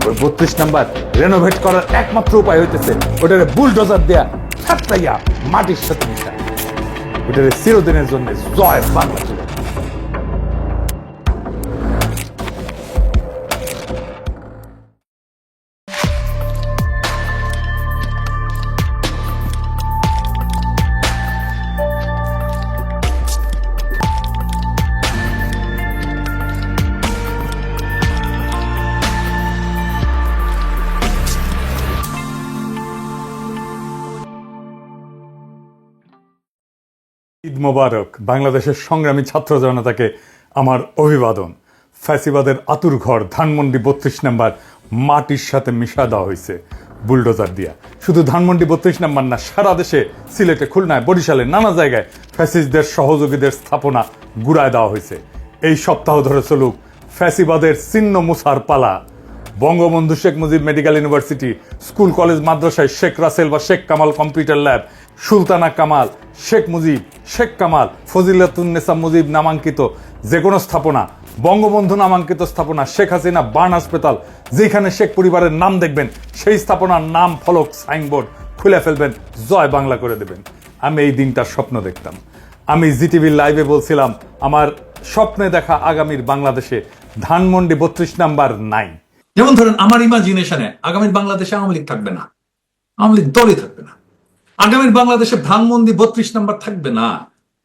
ওই 32 number renovate করার একমাত্র উপায় হইতেছে ওটারে বুলডোজার দেয়া ছাত্রাইয়া মাটির সাথে মিশা, ওটারে চিরদিনের জন্য জয় বাংলা ছিল। ঈদ মোবারক। বাংলাদেশের সংগ্রামী ছাত্র জনতাকে আমার অভিবাদন। ফ্যাসিবাদের আতুর ঘর ধানমন্ডি 32 নাম্বার মাটির সাথে মিশা দেওয়া হয়েছে বুলডোজার দিয়া। শুধু ধানমন্ডি 32 নাম্বার না, সারা দেশে, সিলেটে, খুলনায়, বরিশালে, নানা জায়গায় ফ্যাসিস্টদের সহযোগীদের স্থাপনা গুড়ায় দেওয়া হয়েছে। এই সপ্তাহ ধরে চলুক ফ্যাসিবাদের চিহ্ন মুছার পালা। Bangabandhu Sheikh Mujib medical university, school college মাদ্রাসায় শেখ রাসেল বা শেখ কামাল কম্পিউটার ল্যাব, সুলতানা কামাল, শেখ মুজিব, শেখ কামাল, ফজিলাতুন্নেসা মুজিব নামাঙ্কিত যে কোনো স্থাপনা, বঙ্গবন্ধু নামাঙ্কিত স্থাপনা, শেখ হাসিনা বার্ন হাসপাতাল, যেখানে শেখ পরিবারের নাম দেখবেন সেই স্থাপনার নাম ফলক সাইনবোর্ড খুলে ফেলবেন, জয় বাংলা করে দেবেন। আমি এই দিনটার স্বপ্ন দেখতাম। আমি জিটিভির লাইভে বলছিলাম আমার স্বপ্নে দেখা আগামীর বাংলাদেশে ধানমন্ডি 32 নাম্বার নাই। যেমন ধরেন আমার ইমাজিনেশনে আগামীর বাংলাদেশে আওয়ামী লীগ থাকবে না, আওয়ামী লীগ দলই থাকবে না। আগামীর বাংলাদেশে ধানমন্ডি 32 নাম্বার থাকবে না,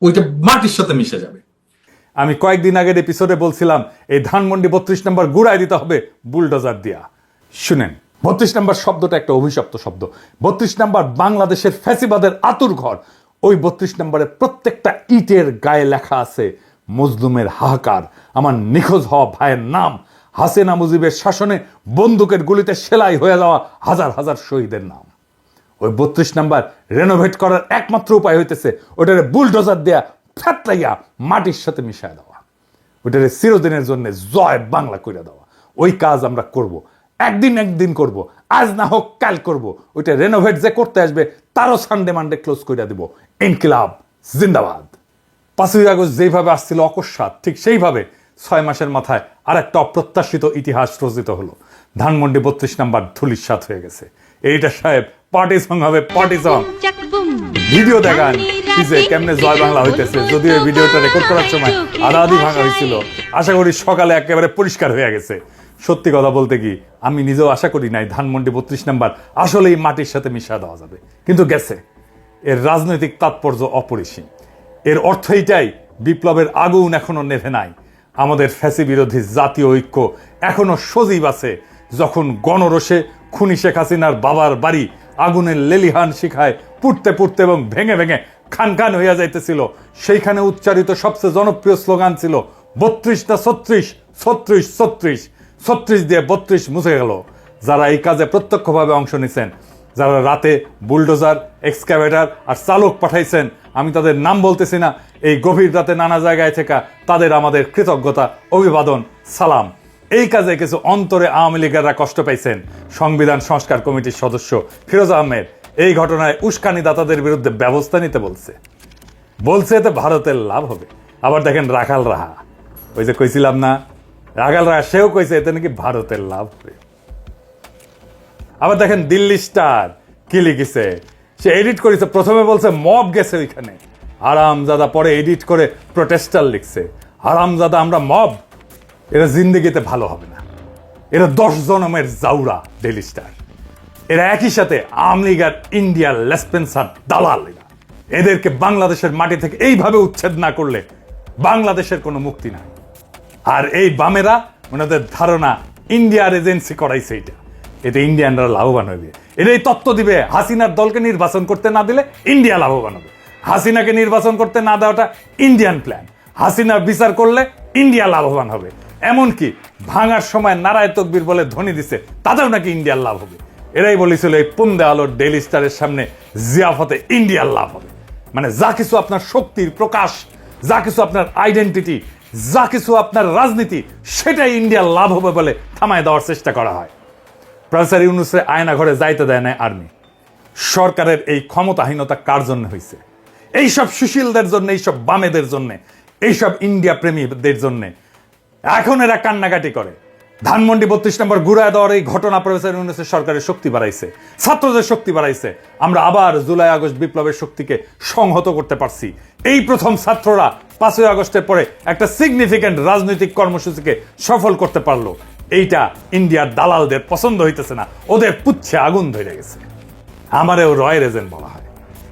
ওইটা মাটির সাথে মিশে যাবে। আমি কয়েকদিন আগের এপিসোডে বলছিলাম এই ধানমন্ডি 32 নাম্বার গুড়ায় দিতে হবে বুলডোজার দিয়া। শুনেন, 32 নাম্বার শব্দটা একটা অভিশপ্ত শব্দ। 32 নাম্বার বাংলাদেশের ফ্যাসিবাদের আতুর ঘর। ওই 32 নাম্বারের প্রত্যেকটা ইটের গায়ে লেখা আছে মজলুমের হাহাকার, আমার নিখোঁজ হওয়া ভাইয়ের নাম, হাসিনা মুজিবের শাসনে বন্দুকের গুলিতে সেলাই হয়ে যাওয়া হাজার হাজার শহীদের নাম। ওই 32 নাম্বার রেনোভেট করার একমাত্র উপায় হইতেছে ওটারে বুলডোজার দেয়া ফ্যাতলাইয়া মাটির সাথে মিশায় দেওয়া, ওটারে চিরদিনের জন্য জয় বাংলা করে দেওয়া। ওই কাজ আমরা করব, একদিন করব, আজ না হোক কাল করব। ওইটা রেনোভেট যে করতে আসবে তারও সানডে মানডে ক্লোজ করে দিব। ইনকিলাব জিন্দাবাদ। 5ই আগস্ট যেইভাবে আসছিল অকস্মাৎ, ঠিক সেইভাবে 6 মাসের মাথায় আর একটা অপ্রত্যাশিত ইতিহাস রচিত হলো। ধানমন্ডি 32 নাম্বার ধুলিস্যাৎ হয়ে গেছে। এইটা সাহেব পার্টি সং হবে, পার্টি সং। ভিডিও দেখান পিছে কেমনে জয় বাংলা হইতেছে। যদিও এই ভিডিওটা রেকর্ড করার সময় আধা ভাঙা হয়েছিল, আশা করি সকালে একেবারে পরিষ্কার হয়ে গেছে। সত্যি কথা বলতে কি, আমি নিজেও আশা করি নাই ধানমন্ডি 32 নাম্বার আসলেই মাটির সাথে মিশা দেওয়া যাবে, কিন্তু গেছে। এর রাজনৈতিক তাৎপর্য অপরিসীম। এর অর্থ এইটাই, বিপ্লবের আগুন এখনো নেভে নাই। আমাদের ফ্যাসি বিরোধী জাতীয় ঐক্য এখনো সজীব আছে। যখন গণরোষে খুনি শেখ হাসিনার বাবার বাড়ি আগুনের লেলিহান শিখায় পুড়তে পুড়তে এবং ভেঙে ভেঙে খান খান হইয়া যাইতেছিল, সেইখানে উচ্চারিত সবচেয়ে জনপ্রিয় স্লোগান ছিল 32 না 36, 36, 36, 36 দিয়ে 32 মুছে গেল। যারা এই কাজে প্রত্যক্ষভাবে অংশ নিছেন, যারা রাতে বুলডোজার, এক্সকাভেটর আর চালক পাঠাইছেন, আমি তাদের নাম বলতেছি না, এই গভীর রাতে নানা জায়গায় থেকে তাদের আমাদের কৃতজ্ঞতা, অভিবাদন, সালাম। এই কাজে কিছু অন্তরে আওয়ামী লীগেররা কষ্ট পাইছেন। সংবিধান সংস্কার কমিটির সদস্য ফিরোজ আহমেদ এই ঘটনায় উস্কানিদাতাদের বিরুদ্ধে ব্যবস্থা নিতে বলছে এতে ভারতের লাভ হবে। আবার দেখেন রাখাল রাহা, ওই যে কইছিলাম না, রাখাল রাহা সেও কইছে এতে নাকি ভারতের লাভ হবে। আবার দেখেন দিল্লি স্টার কি লিখেছে, সে এডিট করেছে, প্রথমে বলছে মব গেছে ওইখানে, হারামজাদা পরে এডিট করে প্রোটেস্টার লিখছে। হারামজাদা আমরা মব, এরা জিন্দেগিতে ভালো হবে না, এরা 10 জনমের জাউরা ডেইলি স্টার। এরা একই সাথে আওয়ামী লীগ আর ইন্ডিয়ার লেসপেন্সার দালাল। এদেরকে বাংলাদেশের মাটি থেকে এইভাবে উচ্ছেদ না করলে বাংলাদেশের কোনো মুক্তি নাই। আর এই বামেরা, ওনাদের ধারণা ইন্ডিয়ার এজেন্সি করাইছে এইটা, এতে ইন্ডিয়ানরা লাভবান হবে। এটাই তত্ত্ব দিবে হাসিনার দলকে নির্বাচন করতে না দিলে ইন্ডিয়া লাভবান হবে, হাসিনাকে নির্বাচন করতে না দেওয়াটা ইন্ডিয়ান প্ল্যান, হাসিনার বিচার করলে ইন্ডিয়া লাভবান হবে। এমনকি ভাঙার সময় নারায় তকবীর বলে ধ্বনি দিছে, তাতেও নাকি ইন্ডিয়ার লাভ হবে। এরাই বলেছিল এই পুন্দে আলোর ডেইলি স্টারের সামনে জিয়াফতে ইন্ডিয়ার লাভ হবে। মানে যা কিছু আপনার শক্তির প্রকাশ, যা কিছু আপনার আইডেন্টিটি, যা কিছু আপনার রাজনীতি, সেটাই ইন্ডিয়ার লাভ হবে বলে থামায় দেওয়ার চেষ্টা করা হয়। প্রফেসর ইউনূসের আয়না ঘরে যাইতে দেয় না আর্মি। সরকারের এই ক্ষমতাহীনতা কার জন্য হয়েছে? এইসব সুশীলদের জন্য, এইসব বামেদের জন্য, এইসব ইন্ডিয়া প্রেমীদের জন্য। এখন এরা কান্নাকাটি করে, ধানমন্ডি 32 নম্বর গুড়ায় দেওয়ার এই ঘটনা প্রফেসর ইউনূসের সরকারের শক্তি বাড়াইছে, ছাত্রদের শক্তি বাড়াইছে। আমরা আবার জুলাই আগস্ট বিপ্লবের শক্তিকে সংহত করতে পারছি। এই প্রথম ছাত্ররা 5ই আগস্টের পরে একটা সিগনিফিক্যান্ট রাজনৈতিক কর্মসূচিকে সফল করতে পারলো। এইটা ইন্ডিয়ার দালালদের পছন্দ হইতেছে না, ওদের পুচ্ছে আগুন ধরে গেছে। আমারেও রয়ের এজেন্ট বলা হয়।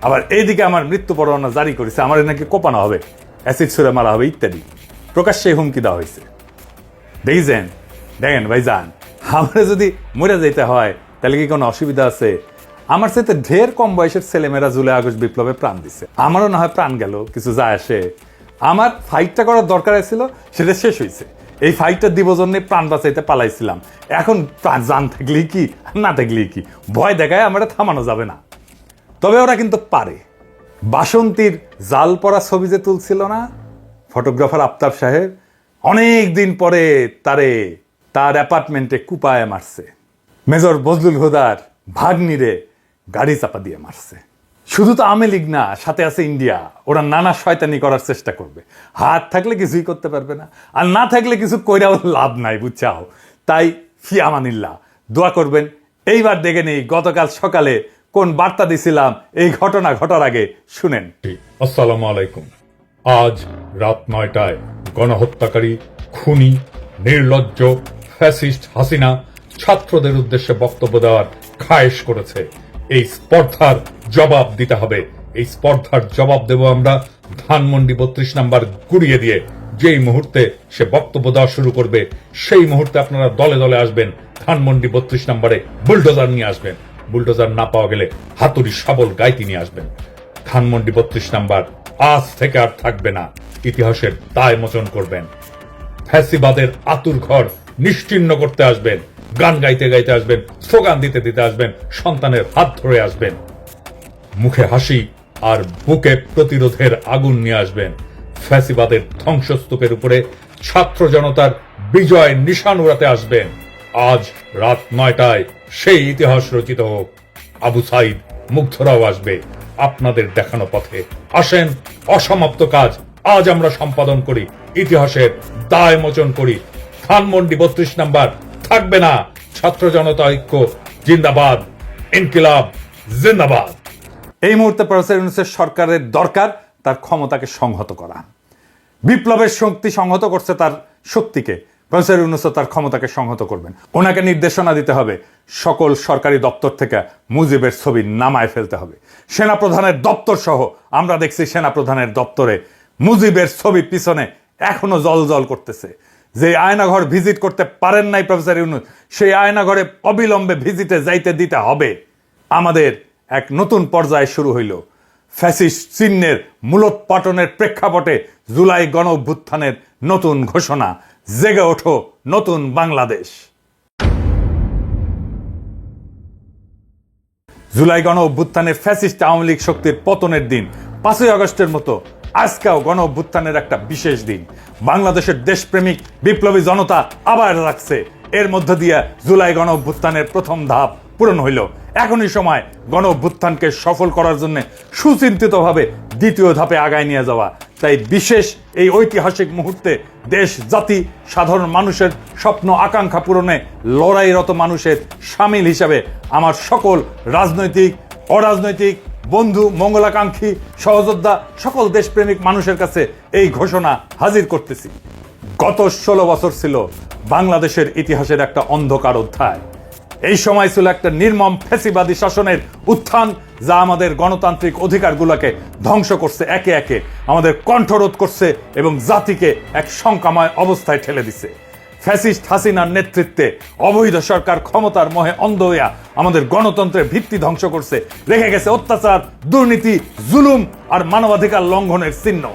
আবার এইদিকে আমার মৃত্যু পরোয়ানা জারি করেছে, আমার নাকি কোপানো হবে, অ্যাসিড ছুড়ে মারা হবে ইত্যাদি প্রকাশ্যে হুমকি দেওয়া হয়েছে। দেখেন ভাইজান, আমরা যদি মরে যেতে হয় তাহলে কি কোনো অসুবিধা আছে? আমার সাথে ঢের কম বয়সের ছেলেমেয়েরা জুলাই আগস্ট বিপ্লবে প্রাণ দিছে, আমারও না হয় প্রাণ গেল, কিছু যায় আসে। আমার ফাইটটা করার দরকার ছিল, সেটা শেষ হয়েছে। এই ফাইটটা দিব জন্য প্রাণ বাঁচাইতে পালাইছিলাম। এখন প্রাণ জান থাকলেই কি না থাকলেই কি, ভয় দেখায় আমরা থামানো যাবে না। তবে ওরা কিন্তু পারে। বাসন্তীর জাল পরা ছবি যে তুলছিল না ফটোগ্রাফার আফতাব সাহেব, অনেক দিন পরে তার অ্যাপার্টমেন্টে কুপায় মারছে। মেজর বজলুল হুদার ভাগ্নিরে গাড়ি চাপা দিয়ে মারছে। শুধু তো আওয়ামী লীগ না, সাথে আছে ইন্ডিয়া। ওরা নানা শয়তানি করার চেষ্টা করবে। হাত থাকলে কিছুই করতে পারবে না, আর না থাকলে কিছু কইরাও লাভ নাই, বুঝছাও। তাই ফিয়ামানিল্লাহ, দোয়া করবেন। এইবার দেখে নেই গতকাল সকালে কোন বার্তা দিছিলাম এই ঘটনা ঘটার আগে, শুনেন। আসসালামু আলাইকুম। আজ রাত 9টায় গণহত্যাকারী, খুনি, নির্লজ্জ ফ্যাসিস্ট হাসিনা ছাত্রদের উদ্দেশ্যে বক্তব্য দেওয়ার খায়েশ করেছে। এই স্পর্ধার জবাব দিতে হবে। এই স্পর্ধার জবাব দেব আমরা ধানমন্ডি 32 নাম্বার গুড়িয়ে দিয়ে। যেই মুহূর্তে সে বক্তব্য দেওয়া শুরু করবে সেই মুহূর্তে আপনারা দলে দলে আসবেন, ধানমন্ডি 32 নাম্বারে বুলডোজার নিয়ে আসবেন। বুলডোজার না পাওয়া গেলে হাতুড়ি শাবল গাইতি নিয়ে আসবেন। ধানমন্ডি 32 নাম্বার আজ থেকে আর থাকবে না। ইতিহাসের দায় মোচন করবেন। ফ্যাসিবাদের আতুর ঘর নিশ্চিহ্ন করতে আসবেন। গান গাইতে গাইতে আসবেন, স্লোগান দিতে দিতে আসবেন, সন্তানের হাত ধরে আসবেন। মুখে হাসি আর বুকে প্রতিরোধের আগুন নিয়ে আসবেন। ফ্যাসিবাদের ধ্বংসস্তূপের উপরে ছাত্র জনতার বিজয় নিশান উড়াতে আসবেন। আজ রাত 9টায় সেই ইতিহাস রচিত হোক। আবু সাইদ, মুগ্ধরাও আসবে আপনাদের দেখানো পথে। আসেন, অসমাপ্ত কাজ আজ আমরা সম্পাদন করি, ইতিহাসের দায় মোচন করি। ধানমন্ডি 32 নাম্বার থাকবে না। ছাত্র জনতা ঐক্য জিন্দাবাদ, ইনকিলাব জিন্দাবাদ। এই মুহূর্তে প্রফেসর ইউনূসের সরকারের দরকার তার ক্ষমতাকে সংহত করা। বিপ্লবের শক্তি সংহত করছে তার শক্তিকে, প্রফেসর ইউনূস তার ক্ষমতাকে সংহত করবেন। ওনাকে নির্দেশনা দিতে হবে, সকল সরকারি দপ্তর থেকে মুজিবের ছবি নামায় ফেলতে হবে। সেনাপ্রধানের দপ্তর সহ আমরা দেখছি সেনাপ্রধানের দপ্তরে মুজিবের ছবি পিছনে এখনো জল করতেছে। যে আয়নাঘর ভিজিট করতে পারেন নাই প্রফেসর ইউনূস, সেই আয়নাঘরে অবিলম্বে ভিজিটে যাইতে দিতে হবে। আমাদের এক নতুন পর্যায়ে শুরু হইল। ফ্যাসিস্ট চিহ্নের মূলোৎপাটনের প্রেক্ষাপটে জুলাই গণ অভ্যুত্থানের নতুন ঘোষণা, জেগে ওঠো নতুন বাংলাদেশ। জুলাই গণ অভ্যুত্থানের ফ্যাসিস্ট আওয়ামী লীগ শক্তির পতনের দিন 5ই আগস্টের মতো আজকেও গণ অভ্যুত্থানের একটা বিশেষ দিন। বাংলাদেশের দেশপ্রেমিক বিপ্লবী জনতা আবার রাখছে। এর মধ্য দিয়ে জুলাই গণ অভ্যুত্থানের প্রথম ধাপ পূরণ হইল। এখনই সময় গণ অভ্যুত্থানকে সফল করার জন্য সুচিন্তিতভাবে দ্বিতীয় ধাপে আগায় নিয়ে যাওয়া। তাই বিশেষ এই ঐতিহাসিক মুহূর্তে দেশ, জাতি, সাধারণ মানুষের স্বপ্ন আকাঙ্ক্ষা পূরণে লড়াইরত মানুষের সামিল হিসাবে আমার সকল রাজনৈতিক, অরাজনৈতিক বন্ধু, মঙ্গলাকাঙ্ক্ষী, সহযোদ্ধা, সকল দেশপ্রেমিক মানুষের কাছে এই ঘোষণা হাজির করতেছি। গত 16 বছর ছিল বাংলাদেশের ইতিহাসের একটা অন্ধকার অধ্যায়। এই সময় ছিল একটা নির্মম ফ্যাসিবাদী শাসনের উত্থান, যা আমাদের গণতান্ত্রিক অধিকারগুলোকে ধ্বংস করছে, একে একে আমাদের কণ্ঠরোধ করছে এবং জাতিকে এক শঙ্কাময় অবস্থায় ঠেলে দিছে। ফ্যাসিস্ট হাসিনার নেতৃত্বে অবৈধ সরকার ক্ষমতার মোহে অন্ধ হইয়া আমাদের গণতন্ত্রের ভিত্তি ধ্বংস করছে, রেখে গেছে অত্যাচার, দুর্নীতি, জুলুম আর মানবাধিকার লঙ্ঘনের চিহ্ন।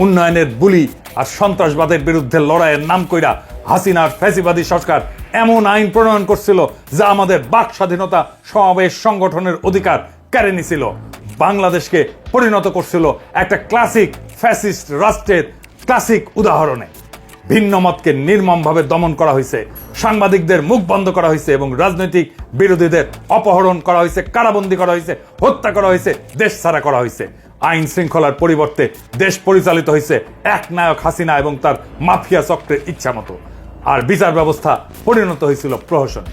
উন্নয়নের বুলি আর সন্ত্রাসবাদের বিরুদ্ধে লড়াইয়ের নাম কইরা হাসিনার ফ্যাসিবাদী সরকার এমন আইন প্রণয়ন করছিল যা আমাদের বাক স্বাধীনতা, সমাবেশ, সংগঠনের অধিকার কেড়ে নিছিল। বাংলাদেশকে পরিণত করছিল একটা ক্লাসিক ফ্যাসিস্ট রাষ্ট্রের ক্লাসিক উদাহরণে। ভিন্ন মতকে নির্মমভাবে দমন করা হয়েছে, সাংবাদিকদের মুখ বন্ধ করা হয়েছে এবং রাজনৈতিক বিরোধীদের অপহরণ করা হয়েছে, কারাবন্দী করা হয়েছে, হত্যা করা হয়েছে, দেশ ছাড়া করা হয়েছে। আইন শৃঙ্খলার পরিবর্তে দেশ পরিচালিত হয়েছে এক নায়ক হাসিনা এবং তার মাফিয়া চক্রের ইচ্ছা মতো। আর বিচার ব্যবস্থা পরিণত হয়েছিল প্রহসনে।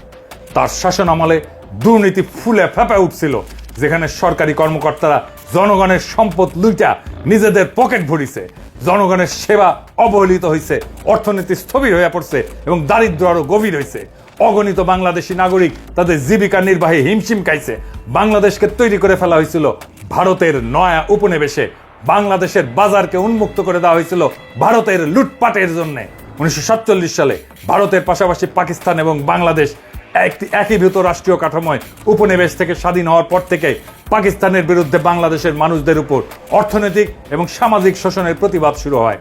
তার শাসন আমলে দুর্নীতি ফুলে ফেঁপে উঠছিল, যেখানে সরকারি কর্মকর্তারা জনগণের সম্পদ লুইটা নিজেদের পকেট ভরিছে, জনগণের সেবা অবহেলিত হয়েছে, অর্থনীতি স্থবির হয়ে পড়ছে এবং দারিদ্র আরো গভীর হয়েছে। অগণিত বাংলাদেশি নাগরিক তাদের জীবিকা নির্বাহে হিমশিম খাইছে। বাংলাদেশকে তৈরি করে ফেলা হয়েছিল ভারতের নয়া উপনিবেশে। বাংলাদেশের বাজারকে উন্মুক্ত করে দেওয়া হয়েছিল ভারতের লুটপাটের জন্য। 1947 সালে ভারতের পাশাপাশি পাকিস্তান এবং বাংলাদেশ একীভূত রাষ্ট্রীয় কাঠামোয় উপনিবেশ থেকে স্বাধীন হওয়ার পর থেকে পাকিস্তানের বিরুদ্ধে বাংলাদেশের মানুষদের উপর অর্থনৈতিক এবং সামাজিক শোষণের প্রতিবাদ শুরু হয়।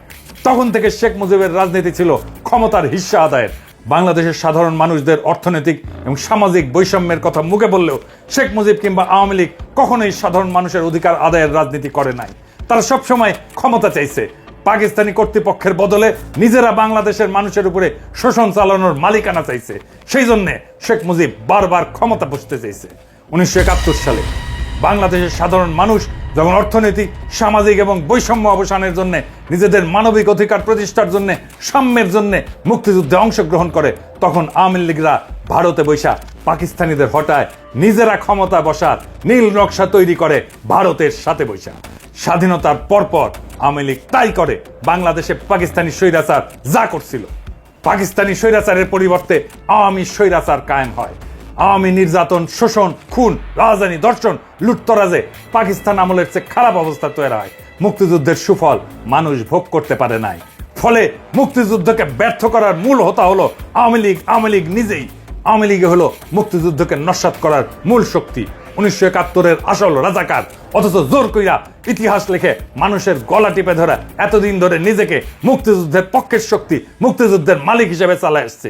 তখন থেকে শেখ মুজিবের রাজনীতি ছিল ক্ষমতার হিস্সা আদায়ের। বাংলাদেশের সাধারণ মানুষদের অর্থনৈতিক এবং সামাজিক বৈষম্যের কথা মুখে বললেও শেখ মুজিব কিংবা আওয়ামী লীগ কখনোই সাধারণ মানুষের অধিকার আদায়ের রাজনীতি করে নাই। তারা সবসময় ক্ষমতা চাইছে, পাকিস্তানি কর্তৃপক্ষের বদলে নিজেরা বাংলাদেশের মানুষের উপরে শোষণ চালানোর মালিকানা চাইছে। সেই জন্য শেখ মুজিব বারবার ক্ষমতা বসতে চাইছে। 1971 সালে বাংলাদেশের সাধারণ মানুষ যখন অর্থনৈতিক, সামাজিক এবং বৈষম্য অবসানের জন্য, নিজেদের মানবিক অধিকার প্রতিষ্ঠার জন্য, সাম্যের জন্য মুক্তিযুদ্ধে অংশগ্রহণ করে, তখন আওয়ামী লীগরা ভারতে বৈশা পাকিস্তানিদের হটায় নিজেরা ক্ষমতা বসার নীল নকশা তৈরি করে ভারতের সাথে বৈশা। স্বাধীনতার পরপর আওয়ামী লীগ তাই করে। বাংলাদেশে পাকিস্তানি স্বৈরাচার যা করছিল, পাকিস্তানি স্বৈরাচারের পরিবর্তে আওয়ামী স্বৈরাচার কায়েম হয়। আওয়ামী নির্যাতন, শোষণ, খুন, রাজধানী ধর্ষণ, লুটতরাজে পাকিস্তান আমলের চেয়ে খারাপ অবস্থা তৈরি হয়। মুক্তিযুদ্ধের সুফল মানুষ ভোগ করতে পারে নাই। ফলে মুক্তিযুদ্ধকে ব্যর্থ করার মূল হোতা হলো আওয়ামী লীগ নিজেই। আওয়ামী লীগ হলো মুক্তিযুদ্ধকে নস্যাৎ করার মূল শক্তি। 1971-এর আসল রাজাকার, অথচ জোর কইরা ইতিহাস লিখে মানুষের গলা টিপে ধরা এতদিন ধরে নিজেকে মুক্তিযুদ্ধের পক্ষের শক্তি, মুক্তিযুদ্ধের মালিক হিসেবে চালায় আসছে।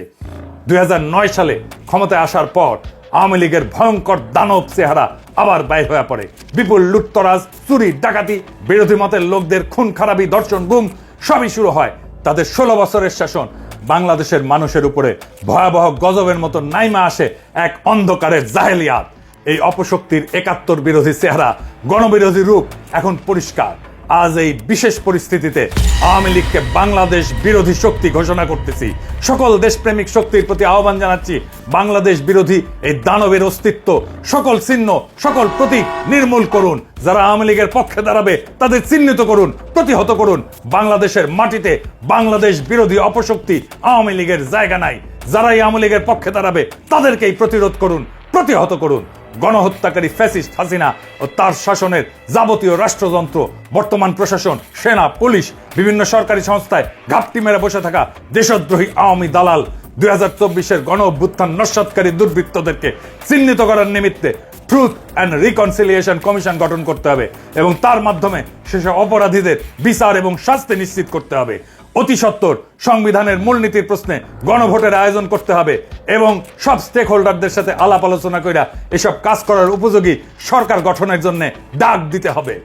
2009 সালে ক্ষমতায় আসার পর আওয়ামী লীগের ভয়ঙ্কর দানব চেহারা আবার বাইর হয়ে পড়ে। বিপুল লুটতরাজ, চুরি, ডাকাতি, বিরোধী মতের লোকদের খুন খারাপি, ধর্ষণ, গুম সবই শুরু হয়। তাদের 16 বছরের শাসন বাংলাদেশের মানুষের উপরে ভয়াবহ গজবের মতো নাইমা আসে এক অন্ধকারের জাহেলিয়াত। এই অপশক্তির 71 বিরোধী চেহারা, গণবিরোধী রূপ এখন পরিষ্কার। আজ এই বিশেষ পরিস্থিতিতে আওয়ামী লীগকে বাংলাদেশ বিরোধী শক্তি ঘোষণা করতেছি। সকল দেশপ্রেমিক শক্তির প্রতি আহ্বান জানাচ্ছি, বাংলাদেশ বিরোধী এই দানবের অস্তিত্ব, সকল চিহ্ন, সকল প্রতীক নির্মূল করুন। যারা আওয়ামী লীগের পক্ষে দাঁড়াবে তাদের চিহ্নিত করুন, প্রতিহত করুন। বাংলাদেশের মাটিতে বাংলাদেশ বিরোধী অপশক্তি আওয়ামী লীগের জায়গা নাই। যারাই আওয়ামী লীগের পক্ষে দাঁড়াবে তাদেরকেই প্রতিরোধ করুন, প্রতিহত করুন। গণহত্যাকারী ফ্যাসিস্ট হাসিনা ও তার শাসনের যাবতীয় রাষ্ট্রযন্ত্র, বর্তমান প্রশাসন, সেনা, পুলিশ, বিভিন্ন সরকারি সংস্থায় ঘাপটি মেরে বসে থাকা দেশদ্রোহী আওয়ামী দালাল 2024-এর গণ অভ্যুত্থান নস্যাৎকারী দুর্বৃত্তদেরকে চিহ্নিত করার নিমিত্তে ট্রুথ অ্যান্ড রিকনসিলিয়েশন কমিশন গঠন করতে হবে এবং তার মাধ্যমে সেসব অপরাধীদের বিচার এবং শাস্তি নিশ্চিত করতে হবে। অতি সত্বর সংবিধানের মূলনীতির প্রশ্নে গণভোটের আয়োজন করতে হবে এবং সব স্টেক হোল্ডারদের সাথে আলাপ আলোচনা কইরা এসব কাজ করার উপযোগী সরকার গঠনের জন্য ডাক দিতে হবে।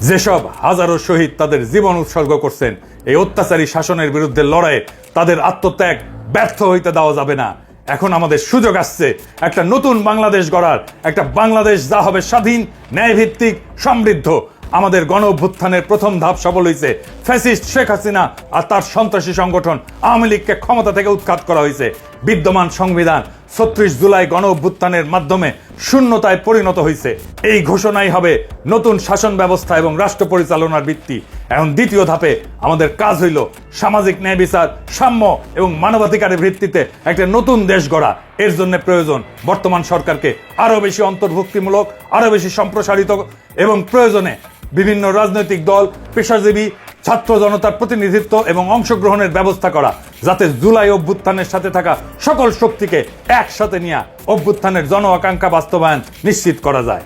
যেসব হাজারো শহীদ তাদের জীবন উৎসর্গ করছেন এই অত্যাচারী শাসনের বিরুদ্ধে লড়াইয়ে, তাদের আত্মত্যাগ ব্যর্থ হইতে দেওয়া যাবে না। এখন আমাদের সুযোগ আসছে একটা নতুন বাংলাদেশ গড়ার, একটা বাংলাদেশ যা হবে স্বাধীন, ন্যায়ভিত্তিক, সমৃদ্ধ। আমাদের গণ অভ্যুত্থানের প্রথম ধাপ সফল হয়েছে। ফ্যাসিস্ট শেখ হাসিনা আর তার সন্ত্রাসী সংগঠন আওয়ামী লীগকে ক্ষমতা থেকে উৎখাত করা হয়েছে। বিদ্যমান সংবিধান 36 জুলাই গণ অভ্যুত্থানের মাধ্যমে শূন্যতায় পরিণত হয়েছে। এই ঘোষণাই হবে নতুন শাসন ব্যবস্থা এবং রাষ্ট্র পরিচালনার ভিত্তি। এখন দ্বিতীয় ধাপে আমাদের কাজ হইল সামাজিক ন্যায় বিচার, সাম্য এবং মানবাধিকারের ভিত্তিতে একটা নতুন দেশ গড়া। এর জন্য প্রয়োজন বর্তমান সরকারকে আরো বেশি অন্তর্ভুক্তিমূলক, আরো বেশি সম্প্রসারিত এবং প্রয়োজনে বিভিন্ন রাজনৈতিক দল, পেশাজীবী, ছাত্র জনতার প্রতিনিধিত্ব এবং অংশগ্রহণের ব্যবস্থা করা, যাতে জুলাই অভ্যুত্থানের সাথে থাকা সকল শক্তিকে একসাথে নিয়ে অভ্যুত্থানের জন আকাঙ্ক্ষা বাস্তবায়ন নিশ্চিত করা যায়।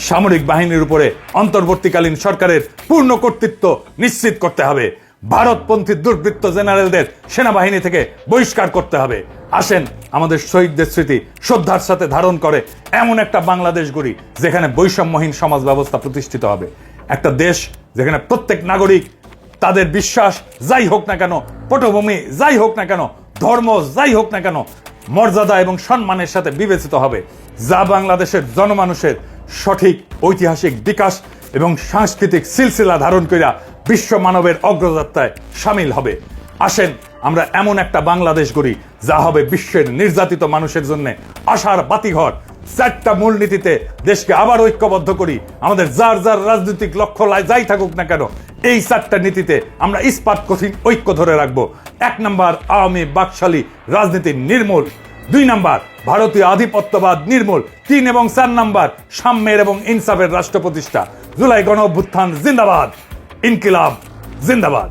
সামরিক বাহিনীর উপরে অন্তর্বর্তীকালীন সরকারের পূর্ণ কর্তৃত্ব নিশ্চিত করতে হবে। ভারতপন্থী দুর্বৃত্ত জেনারেলদের সেনাবাহিনী থেকে বহিষ্কার করতে হবে। আসেন আমাদের শহীদদের স্মৃতি শ্রদ্ধার সাথে ধারণ করে এমন একটা বাংলাদেশ গড়ি যেখানে বৈষম্যহীন সমাজ ব্যবস্থা প্রতিষ্ঠিত হবে। একটা দেশ যেখানে প্রত্যেক নাগরিক তাদের বিশ্বাস যাই হোক না কেন, পটভূমি যাই হোক না কেন, ধর্ম যাই হোক না কেন, মর্যাদা এবং সম্মানের সাথে বিবেচিত হবে, যা বাংলাদেশের জনমানুষের সঠিক ঐতিহাসিক বিকাশ এবং সাংস্কৃতিক সিলসিলা ধারণ কইরা বিশ্ব মানবের অগ্রযাত্রায় সামিল হবে। আসেন আমরা এমন একটা বাংলাদেশ গড়ি যা হবে বিশ্বের নির্যাতিত মানুষের জন্য আশার বাতিঘর। 4টা মূলনীতিতে দেশকে আবার ঐক্যবদ্ধ করি। আমাদের যার যার রাজনৈতিক লক্ষ্য যাই থাকুক না কেন, এই 4টা নীতিতে আমরা ইস্পাত কঠিন ঐক্য ধরে রাখবো। 1 নাম্বার, আওয়ামী বাকশালী রাজনীতি নির্মূল। 2 নাম্বার, ভারতীয় আধিপত্যবাদ নির্মূল। 3 এবং 4 নাম্বার, সাম্যের এবং ইনসাফের রাষ্ট্র প্রতিষ্ঠা। জুলাই গণ অভ্যুত্থান জিন্দাবাদ, ইনকিলাব জিন্দাবাদ।